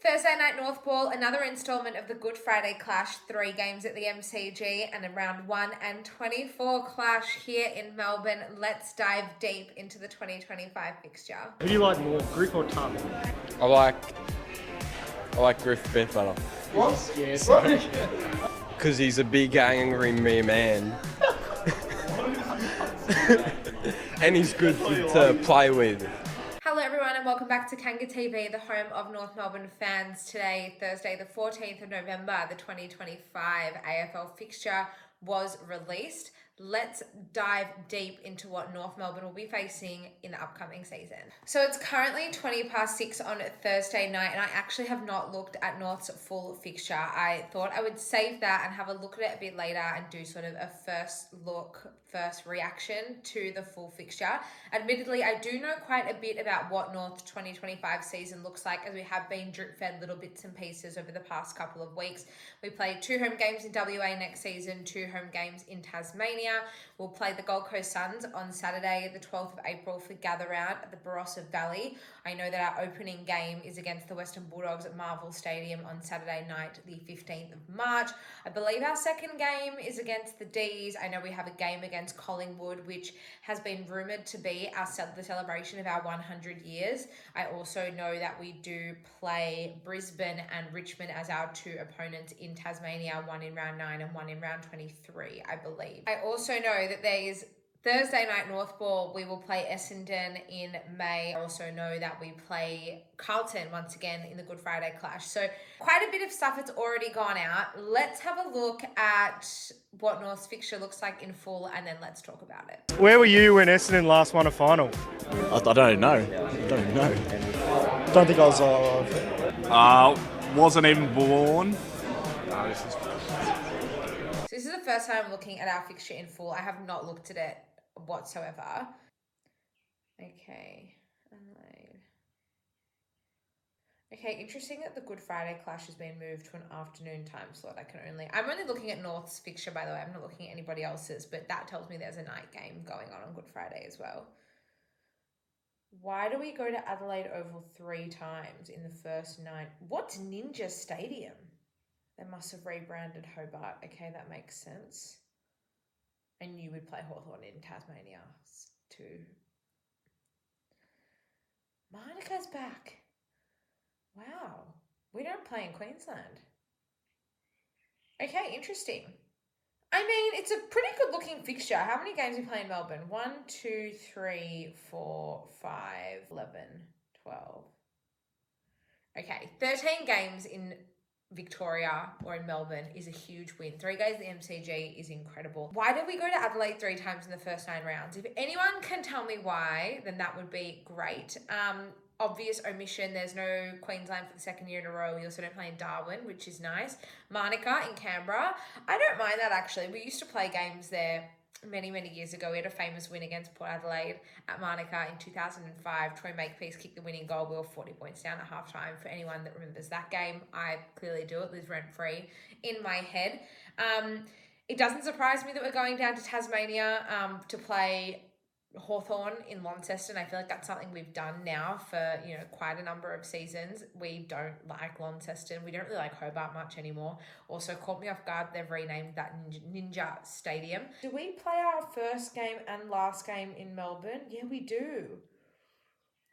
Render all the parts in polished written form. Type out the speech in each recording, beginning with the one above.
Thursday night Northball, another instalment of the Good Friday clash, 3 games at the MCG and a round 1 and 24 clash here in Melbourne. Let's dive deep into the 2025 fixture. Who do you like more, Griff or Tun? I like Griff a bit better. What? Yeah, sorry. Because he's a big angry me man. And he's good to play with. Hello everyone and welcome back to Kanga TV, the home of North Melbourne fans. Today, Thursday the 14th of November, the 2025 AFL Fixture was released. Let's dive deep into what North Melbourne will be facing in the upcoming season. So it's currently 6:20 on Thursday night, and I actually have not looked at North's full fixture. I thought I would save that and have a look at it a bit later and do sort of a first reaction to the full fixture. Admittedly, I do know quite a bit about what North's 2025 season looks like, as we have been drip-fed little bits and pieces over the past couple of weeks. We play 2 home games in WA next season, 2 home games in Tasmania. We'll play the Gold Coast Suns on Saturday, the 12th of April for Gather Round at the Barossa Valley. I know that our opening game is against the Western Bulldogs at Marvel Stadium on Saturday night, the 15th of March. I believe our second game is against the D's. I know we have a game against Collingwood, which has been rumoured to be the celebration of our 100 years. I also know that we do play Brisbane and Richmond as our 2 opponents in Tasmania, 1 in round 9 and 1 in round 23, I believe. I also know that there is Thursday night Northball, we will play Essendon in May. I also know that we play Carlton once again in the Good Friday clash. So quite a bit of stuff that's already gone out. Let's have a look at what North's fixture looks like in full, and then let's talk about it. Where were you when Essendon last won a final? I don't know. Don't think I was alive. Wasn't even born. So this is the first time I'm looking at our fixture in full. I have not looked at it whatsoever. Okay, interesting that the Good Friday clash has been moved to an afternoon time slot. I'm only looking at North's fixture, by the way. I'm not looking at anybody else's, but that tells me there's a night game going on Good Friday as well. Why do we go to Adelaide Oval 3 times in the first night? What's Ninja Stadium? They must have rebranded Hobart. Okay, that makes sense. I knew we'd play Hawthorn in Tasmania too. Monica's back. Wow. We don't play in Queensland. Okay, interesting. I mean, it's a pretty good looking fixture. How many games do we play in Melbourne? 1, 2, 3, 4, 5, 11, 12. Okay, 13 games in Victoria or in Melbourne is a huge win. 3 games at the MCG is incredible. Why did we go to Adelaide 3 times in the first 9 rounds? If anyone can tell me why, then that would be great. Obvious omission, there's no Queensland for the second year in a row. We also don't play in Darwin, which is nice. Manuka in Canberra. I don't mind that actually. We used to play games there many, many years ago. We had a famous win against Port Adelaide at Manuka in 2005. Troy Makepeace kicked the winning goal. We were 40 points down at halftime. For anyone that remembers that game, I clearly do. It lives rent-free in my head. It doesn't surprise me that we're going down to Tasmania to play Hawthorn in Launceston. I feel like that's something we've done now for quite a number of seasons. We don't like Launceston. We don't really like Hobart much anymore. Also caught me off guard, they've renamed that Ninja Stadium. Do we play our first game and last game in Melbourne? Yeah, we do.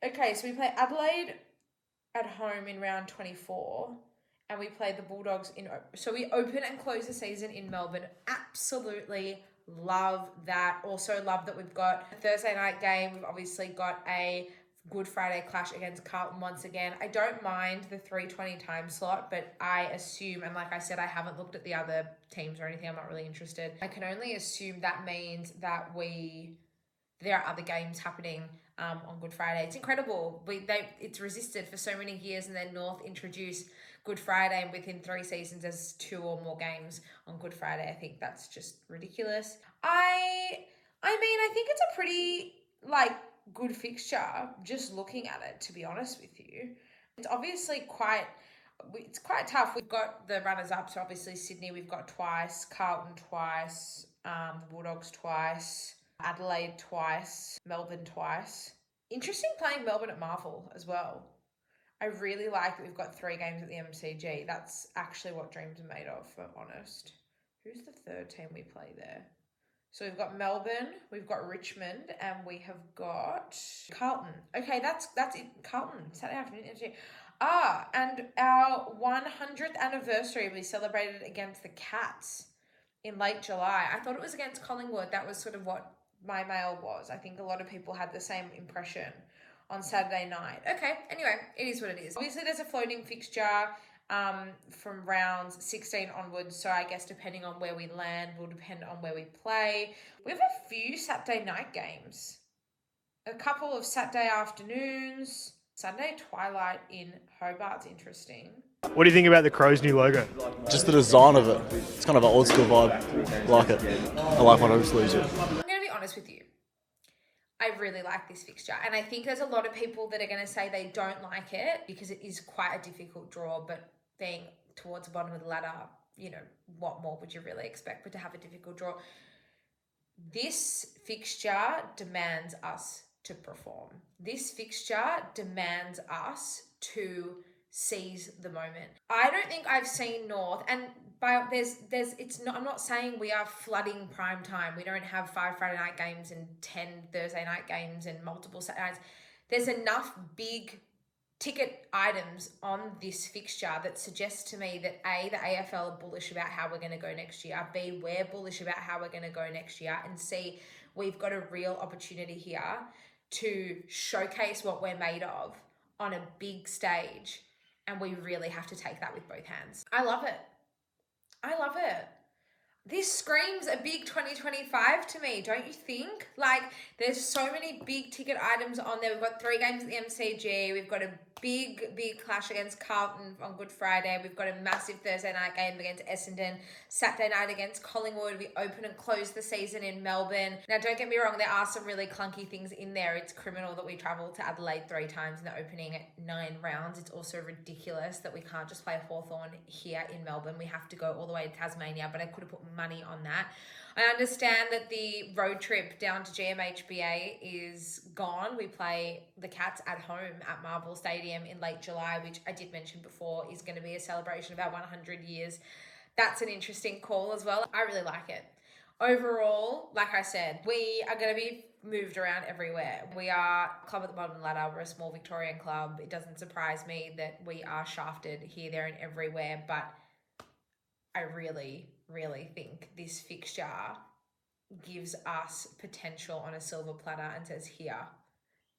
Okay, so we play Adelaide at home in round 24. And we play the Bulldogs so we open and close the season in Melbourne. Absolutely love that. Also love that we've got a Thursday night game. We've obviously got a Good Friday clash against Carlton once again. I don't mind the 3:20 time slot, but I assume, and like I said, I haven't looked at the other teams or anything. I'm not really interested. I can only assume that means that there are other games happening on Good Friday. It's incredible. It's resisted for so many years, and then North introduced Good Friday, and within 3 seasons there's 2 or more games on Good Friday. I think that's just ridiculous. I mean, I think it's a pretty good fixture just looking at it, to be honest with you. It's obviously quite tough. We've got the runners-up, so obviously Sydney we've got twice, Carlton twice, the Bulldogs twice, Adelaide twice, Melbourne twice. Interesting playing Melbourne at Marvel as well. I really like that we've got 3 games at the MCG. That's actually what dreams are made of, if I'm honest. Who's the third team we play there? So we've got Melbourne, we've got Richmond, and we have got Carlton. Okay, that's it. Carlton, Saturday afternoon. And our 100th anniversary we celebrated against the Cats in late July. I thought it was against Collingwood. That was sort of what my mail was. I think a lot of people had the same impression on Saturday night. Okay, anyway, it is what it is. Obviously, there's a floating fixture from rounds 16 onwards, so I guess depending on where we land will depend on where we play. We have a few Saturday night games, a couple of Saturday afternoons. Sunday twilight in Hobart's interesting. What do you think about the Crows' new logo? Just the design of it. It's kind of an old school vibe. I like it. I like when I just lose it. I'm going to be honest with you. I really like this fixture, and I think there's a lot of people that are going to say they don't like it because it is quite a difficult draw, but being towards the bottom of the ladder, you know, what more would you really expect but to have a difficult draw? This fixture demands us to perform. This fixture demands us to seize the moment. I don't think I've seen North, and I'm not saying we are flooding prime time. We don't have 5 Friday night games and 10 Thursday night games and multiple Saturday nights. There's enough big ticket items on this fixture that suggests to me that A, the AFL are bullish about how we're going to go next year, B, we're bullish about how we're going to go next year, and C, we've got a real opportunity here to showcase what we're made of on a big stage, and we really have to take that with both hands. I love it. This screams a big 2025 to me, don't you think? Like, there's so many big ticket items on there. We've got 3 games at the MCG. We've got a big clash against Carlton on Good Friday. We've got a massive Thursday night game against Essendon. Saturday night against Collingwood. We open and close the season in Melbourne. Now, don't get me wrong, there are some really clunky things in there. It's criminal that we travel to Adelaide 3 times in the opening at 9 rounds. It's also ridiculous that we can't just play Hawthorn here in Melbourne. We have to go all the way to Tasmania, but I could have put money on that. I understand that the road trip down to GMHBA is gone. We play the Cats at home at Marvel Stadium in late July, which I did mention before is going to be a celebration of our 100 years. That's an interesting call as well. I really like it. Overall, like I said, we are going to be moved around everywhere. We are a club at the bottom of the ladder. We're a small Victorian club. It doesn't surprise me that we are shafted here, there, and everywhere, but I really think this fixture gives us potential on a silver platter and says, here,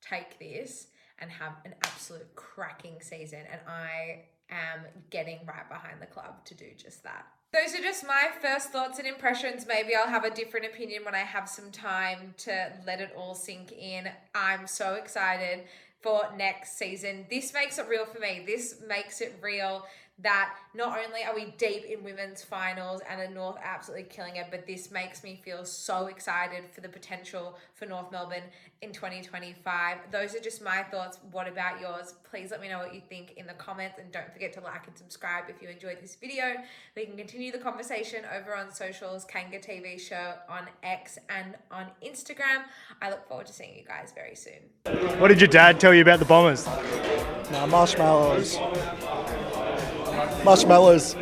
take this and have an absolute cracking season. And I am getting right behind the club to do just that. Those are just my first thoughts and impressions. Maybe I'll have a different opinion when I have some time to let it all sink in. I'm so excited for next season. This makes it real for me. This makes it real that not only are we deep in women's finals and the North absolutely killing it, but this makes me feel so excited for the potential for North Melbourne in 2025. Those are just my thoughts. What about yours? Please let me know what you think in the comments, and don't forget to like and subscribe if you enjoyed this video. We can continue the conversation over on socials, Kanga TV Show on X and on Instagram. I look forward to seeing you guys very soon. What did your dad tell you about the Bombers? Marshmallows. Marshmallows.